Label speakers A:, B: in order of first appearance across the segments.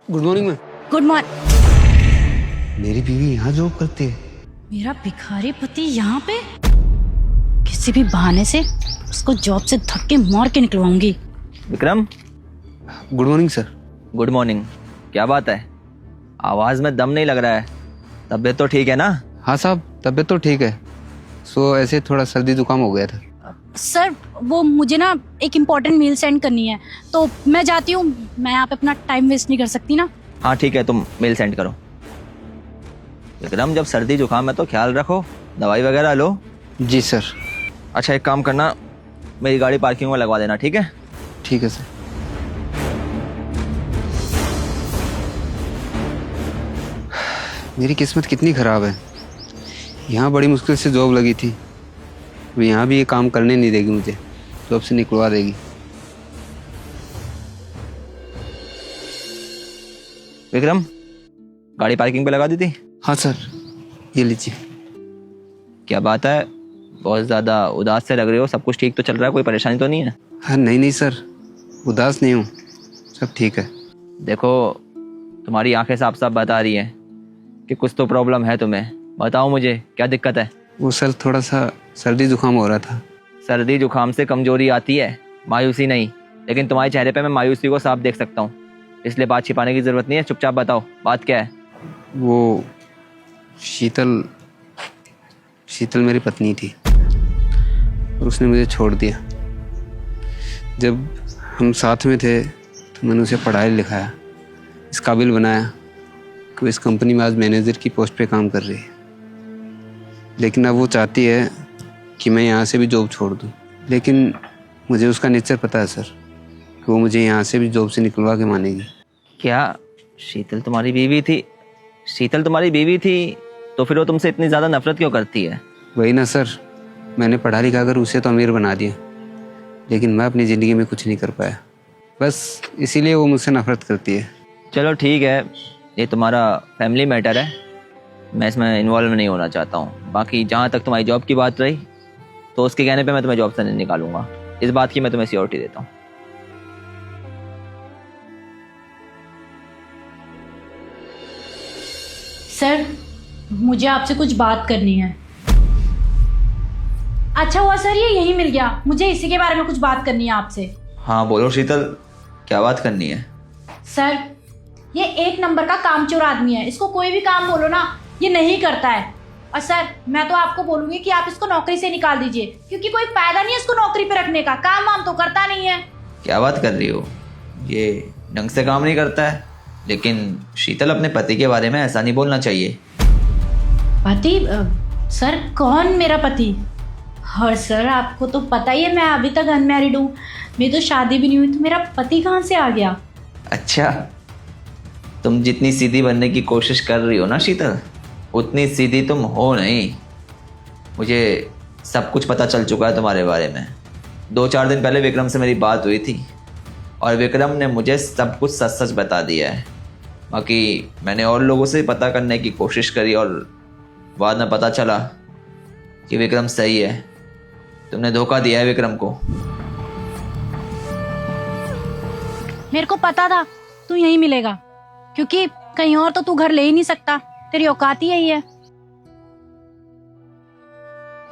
A: Good morning ma'am.
B: Good morning.
A: मेरी बीवी यहाँ जॉब करती है।
B: मेरा भिखारी पति यहाँ पे? किसी भी बहाने से उसको जॉब से धक्के मार के निकलवाऊंगी।
C: Vikram,
A: good morning sir.
C: Good morning. क्या बात है, आवाज में दम नहीं लग रहा है। तबीयत तो ठीक है ना?
A: हाँ साहब, तबीयत तो ठीक है। सो ऐसे थोड़ा सर्दी जुकाम हो गया था।
B: सर वो मुझे ना एक इम्पोर्टेंट मेल सेंड करनी है, तो मैं जाती हूँ। मैं यहाँ पे अपना टाइम वेस्ट नहीं कर सकती ना।
C: हाँ ठीक है, तुम मेल सेंड करो। विक्रम, जब सर्दी जुकाम है तो ख्याल रखो, दवाई वगैरह लो।
A: जी सर।
C: अच्छा एक काम करना, मेरी गाड़ी पार्किंग में लगवा देना, ठीक है?
A: ठीक है सर। मेरी किस्मत कितनी ख़राब है। यहाँ बड़ी मुश्किल से जॉब लगी थी, वो यहाँ भी ये काम करने नहीं देगी, मुझे जॉब से निकलवा देगी।
C: विक्रम, गाड़ी पार्किंग पे लगा दी थी?
A: हाँ सर, ये लीजिए।
C: क्या बात है, बहुत ज़्यादा उदास से लग रहे हो। सब कुछ ठीक तो चल रहा है? कोई परेशानी तो नहीं है?
A: हाँ नहीं सर, उदास नहीं हूँ, सब ठीक है।
C: देखो, तुम्हारी आंखें साफ साफ बता रही हैं कि कुछ तो प्रॉब्लम है तुम्हें। बताओ मुझे, क्या दिक्कत है?
A: वो सर थोड़ा सा सर्दी जुकाम हो रहा था।
C: सर्दी जुकाम से कमजोरी आती है, मायूसी नहीं। लेकिन तुम्हारे चेहरे पे मैं मायूसी को साफ देख सकता हूँ, इसलिए बात छिपाने की जरूरत नहीं है। चुपचाप बताओ, बात क्या है?
A: वो शीतल मेरी पत्नी थी और उसने मुझे छोड़ दिया। जब हम साथ में थे तो मैंने उसे पढ़ाया लिखाया, इस काबिल बनाया कि वो इस कंपनी में आज मैनेजर की पोस्ट पे काम कर रही है। लेकिन अब वो चाहती है कि मैं यहाँ से भी जॉब छोड़ दूँ। लेकिन मुझे उसका नेचर पता है सर, कि वो मुझे यहाँ से भी जॉब से निकलवा के मानेगी।
C: क्या शीतल तुम्हारी बीवी थी? शीतल तुम्हारी बीवी थी तो फिर वो तुमसे इतनी ज़्यादा नफरत क्यों करती है?
A: वही ना सर, मैंने पढ़ा लिखा कर उसे तो अमीर बना दिया, लेकिन मैं अपनी ज़िंदगी में कुछ नहीं कर पाया। बस इसीलिए वो मुझसे नफरत करती है।
C: चलो ठीक है, ये तुम्हारा फैमिली मैटर है, मैं इसमें इन्वॉल्व नहीं होना चाहता हूँ। बाकी जहाँ तक तुम्हारी जॉब की बात रही, तो उसके कहने पे मैं तुम्हें जॉब से नहीं निकालूंगा। इस बात की मैं तुम्हें श्योरिटी देता हूँ।
B: सर मुझे आपसे कुछ बात करनी है। अच्छा हुआ सर ये यहीं मिल गया, मुझे इसी के बारे में कुछ बात करनी है आपसे।
C: हाँ बोलो शीतल, क्या बात करनी है?
B: सर ये एक नंबर का कामचोर आदमी है, इसको कोई भी काम बोलो ना ये नहीं करता है। और सर मैं तो आपको बोलूंगी कि आप इसको नौकरी से निकाल दीजिए, क्योंकि कोई फायदा नहीं है इसको नौकरी पे रखने का, काम वाम तो करता नहीं है।
C: क्या बात कर रही हो, ये ढंग से काम नहीं करता है। लेकिन शीतल, अपने पति के बारे में ऐसा नहीं बोलना चाहिए।
B: पति? सर कौन मेरा पति? और सर आपको तो पता ही है मैं अभी तक अनमैरिड हूँ, मेरी तो शादी भी नहीं हुई, तो मेरा पति कहाँ से आ गया?
C: अच्छा, तुम जितनी सीधी बनने की कोशिश कर रही हो ना शीतल, उतनी सीधी तुम हो नहीं। मुझे सब कुछ पता चल चुका है तुम्हारे बारे में। 2-4 दिन पहले विक्रम से मेरी बात हुई थी और विक्रम ने मुझे सब कुछ सच सच बता दिया है। बाकी मैंने और लोगों से पता करने की कोशिश करी और बाद में पता चला कि विक्रम सही है। तुमने धोखा दिया है विक्रम को।
B: मेरे को पता था तू यहीं मिलेगा, क्योंकि कहीं और तो तू घर ले ही नहीं सकता, तेरी औकात ही यही है।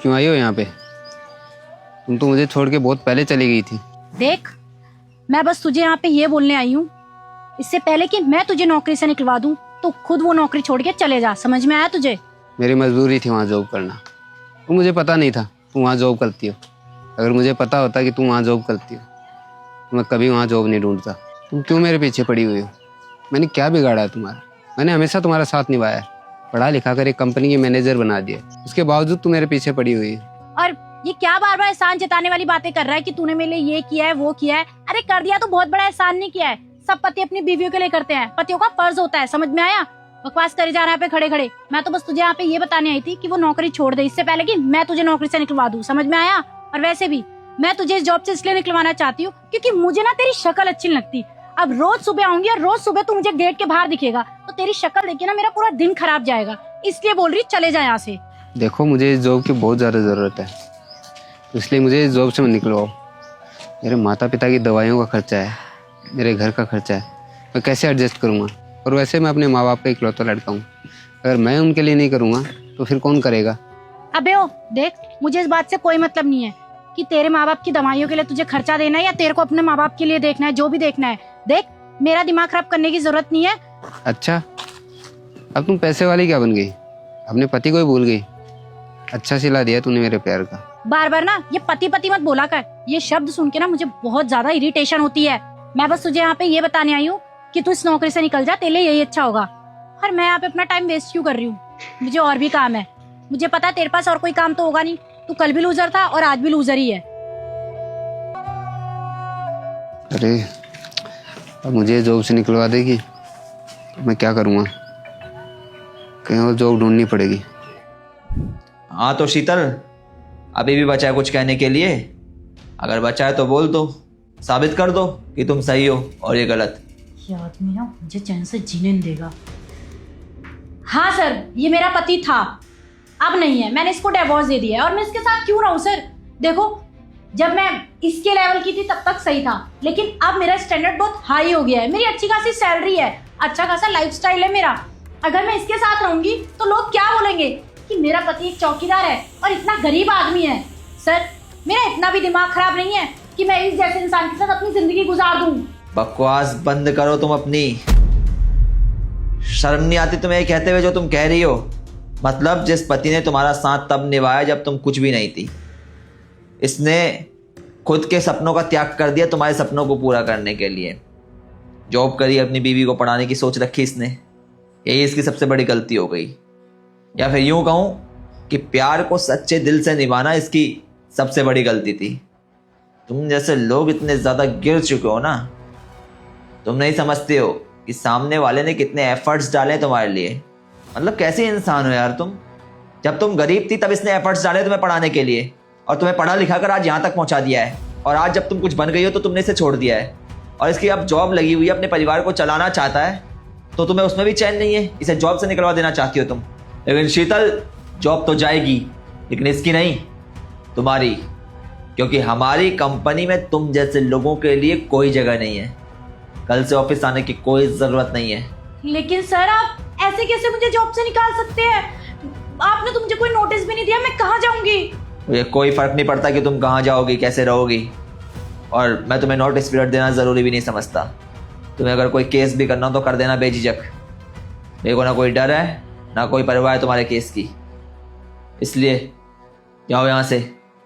A: क्यों आई हो यहाँ पे? तुम तो मुझे छोड़ के बहुत पहले चली गई थी।
B: देख, मैं बस तुझे यहाँ पे ये बोलने आई हूँ, इससे पहले कि मैं तुझे नौकरी से निकलवा दूँ तो खुद वो नौकरी छोड़ के चले जा। समझ में आया तुझे?
A: मेरी मजबूरी थी वहाँ जॉब करना, वो मुझे पता नहीं था तुम वहाँ जॉब करती हो। अगर मुझे पता होता कि तुम वहाँ जॉब करती हो तो मैं कभी वहाँ जॉब नहीं ढूंढता। तुम क्यों मेरे पीछे पड़ी हुई हो? मैंने क्या बिगाड़ा है तुम्हारा? मैंने हमेशा तुम्हारा साथ निभाया, पढ़ा लिखा कर एक कंपनी के मैनेजर बना दिया, उसके बावजूद तुम मेरे पीछे पड़ी हुई है।
B: और ये क्या बार बार एहसान जताने वाली बातें कर रहा है कि तूने मेरे लिए ये किया है वो किया है? अरे कर दिया तो बहुत बड़ा एहसान नहीं किया है। सब पति अपनी बीवियों के लिए करते हैं, पतियों का फर्ज होता है। समझ में आया? बकवास करे जा रहा है पे खड़े खड़े। मैं तो बस तुझे यहाँ पे ये बताने आई थी कि वो नौकरी छोड़ दे, इससे पहले कि मैं तुझे नौकरी से निकलवा दूं। समझ में आया? और वैसे भी मैं तुझे इस जॉब से इसलिए निकलवाना चाहती हूँ क्योंकि मुझे ना तेरी शक्ल अच्छी नहीं लगती। अब रोज सुबह आऊंगी और रोज सुबह तू मुझे गेट के बाहर दिखेगा तो तेरी शक्ल देख के ना मेरा पूरा दिन खराब जाएगा, इसलिए बोल रही चले जा यहाँ से।
A: देखो, मुझे इस जॉब की बहुत ज़्यादा ज़रूरत है, इसलिए मुझे इस जॉब से मत निकलवाओ। मेरे माता पिता की दवाइयों का खर्चा है, मेरे घर का खर्चा है, मैं कैसे एडजस्ट करूँगा? और वैसे मैं अपने माँ बाप का इकलौता लड़का हूँ। अगर मैं उनके लिए नहीं करूँगा तो फिर कौन करेगा?
B: अबे ओ देख, मुझे इस बात से कोई मतलब नहीं है कि तेरे माँ बाप की दवाइयों के लिए तुझे खर्चा देना है या तेरे को अपने माँ बाप के लिए देखना है, जो भी देखना है। देख, मेरा दिमाग खराब करने की जरूरत नहीं है।
A: अच्छा, अब तुम पैसे वाली क्या बन गई? अपने पति को ही भूल गई। अच्छा सिला दिया तूने मेरे प्यार का।
B: बार बार ना ये पति पति मत बोला कर। ये शब्द सुन के ना मुझे बहुत ज्यादा इरिटेशन होती है। मैं बस तुझे यहाँ पे ये बताने आई हूँ कि तू इस नौकरी से निकल जा, तेरे लिए यही अच्छा होगा। और मैं यहाँ पे अपना टाइम वेस्ट क्यों कर रही हूँ? मुझे और भी काम है। मुझे पता है तेरे पास और कोई काम तो होगा नहीं। तू कल भी लूजर था और आज भी लूजर ही है।
A: अरे अब मुझे जॉब से निकलवा देगी तो मैं क्या करूँगा? कहीं और जॉब ढूंढनी पड़ेगी।
C: हाँ तो शीतल, अभी भी बचा है कुछ कहने के लिए? अगर बचा है तो बोल दो, साबित कर दो कि तुम सही हो और ये गलत।
B: ये आदमी ना मुझे चैन से जीने नहीं देगा। हाँ सर, ये मेरा पति था, अब नहीं है। मैंने इसको डिवोर्स दे दिया है। और मैं इसके साथ क्यों रहूं सर? देखो, जब मैं इसके लेवल की थी तब तक सही था, लेकिन अब मेरा स्टैंडर्ड बहुत हाई हो गया है। मेरी अच्छी खासी सैलरी है, अच्छा खासा लाइफस्टाइल है मेरा। अगर मैं इसके साथ रहूंगी तो लोग क्या बोलेंगे कि मेरा पति एक चौकीदार है और इतना गरीब आदमी है। सर, मेरा इतना भी दिमाग खराब नहीं है कि मैं इस जैसे इंसान के साथ अपनी जिंदगी गुजार दूं।
C: बकवास बंद करो तुम अपनी। शर्म नहीं आती तुम्हें कहते हुए जो तुम कह रही हो? मतलब जिस पति ने तुम्हारा साथ तब निभाया जब तुम कुछ भी नहीं थी, इसने खुद के सपनों का त्याग कर दिया तुम्हारे सपनों को पूरा करने के लिए। जॉब करी, अपनी बीवी को पढ़ाने की सोच रखी इसने। यही इसकी सबसे बड़ी गलती हो गई। या फिर यूं कहूं कि प्यार को सच्चे दिल से निभाना इसकी सबसे बड़ी गलती थी। तुम जैसे लोग इतने ज़्यादा गिर चुके हो ना, तुम नहीं समझते हो कि सामने वाले ने कितने एफर्ट्स डाले तुम्हारे लिए। मतलब कैसे इंसान हो यार तुम? जब तुम गरीब थी तब इसने एफर्ट्स डाले तुम्हें पढ़ाने के लिए, और तुम्हें पढ़ा लिखा कर आज यहाँ तक पहुँचा दिया है। और आज जब तुम कुछ बन गई हो तो तुमने इसे छोड़ दिया है, और इसकी अब जॉब लगी हुई है, अपने परिवार को चलाना चाहता है, तो तुम्हें उसमें भी चैन नहीं है। इसे जॉब से निकलवा देना चाहती हो तुम। लेकिन शीतल, जॉब तो जाएगी, लेकिन इसकी नहीं, तुम्हारी। क्योंकि हमारी कंपनी में तुम जैसे लोगों के लिए कोई जगह नहीं है। कल से ऑफिस आने की कोई ज़रूरत नहीं है।
B: लेकिन सर, आप ऐसे कैसे मुझे जॉब से निकाल सकते हैं? आपने तो मुझे कोई नोटिस भी नहीं दिया। मैं कहाँ जाऊंगी?
C: मुझे कोई फर्क नहीं पड़ता कि तुम कहाँ जाओगी, कैसे रहोगी, और मैं तुम्हें नोटिस पीरियड देना ज़रूरी भी नहीं समझता। तुम्हें अगर कोई केस भी करना हो तो कर देना बेझिझक। मेरे को ना कोई डर है ना कोई परवाह है तुम्हारे केस की। इसलिए जाओ यहाँ से।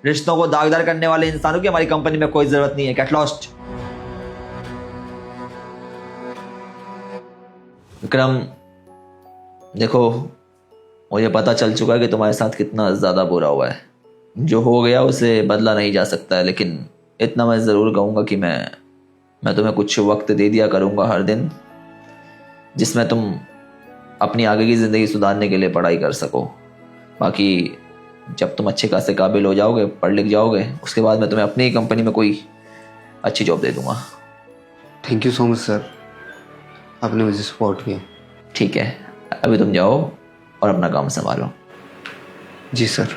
C: रिश्तों को दागदार करने वाले इंसानों की हमारी कंपनी में कोई ज़रूरत नहीं है। Get lost. विक्रम, देखो, मुझे पता चल चुका है कि तुम्हारे साथ कितना ज़्यादा बुरा हुआ है। जो हो गया उसे बदला नहीं जा सकता है, लेकिन इतना मैं ज़रूर कहूँगा कि मैं तुम्हें कुछ वक्त दे दिया करूँगा हर दिन, जिसमें तुम अपनी आगे की ज़िंदगी सुधारने के लिए पढ़ाई कर सको। बाकी जब तुम अच्छे खासे काबिल हो जाओगे, पढ़ लिख जाओगे, उसके बाद मैं तुम्हें अपनी ही कंपनी में कोई अच्छी जॉब दे दूँगा।
A: Thank you so much sir, आपने मुझे सपोर्ट किया।
C: ठीक है, अभी तुम जाओ और अपना काम संभालो।
A: जी सर।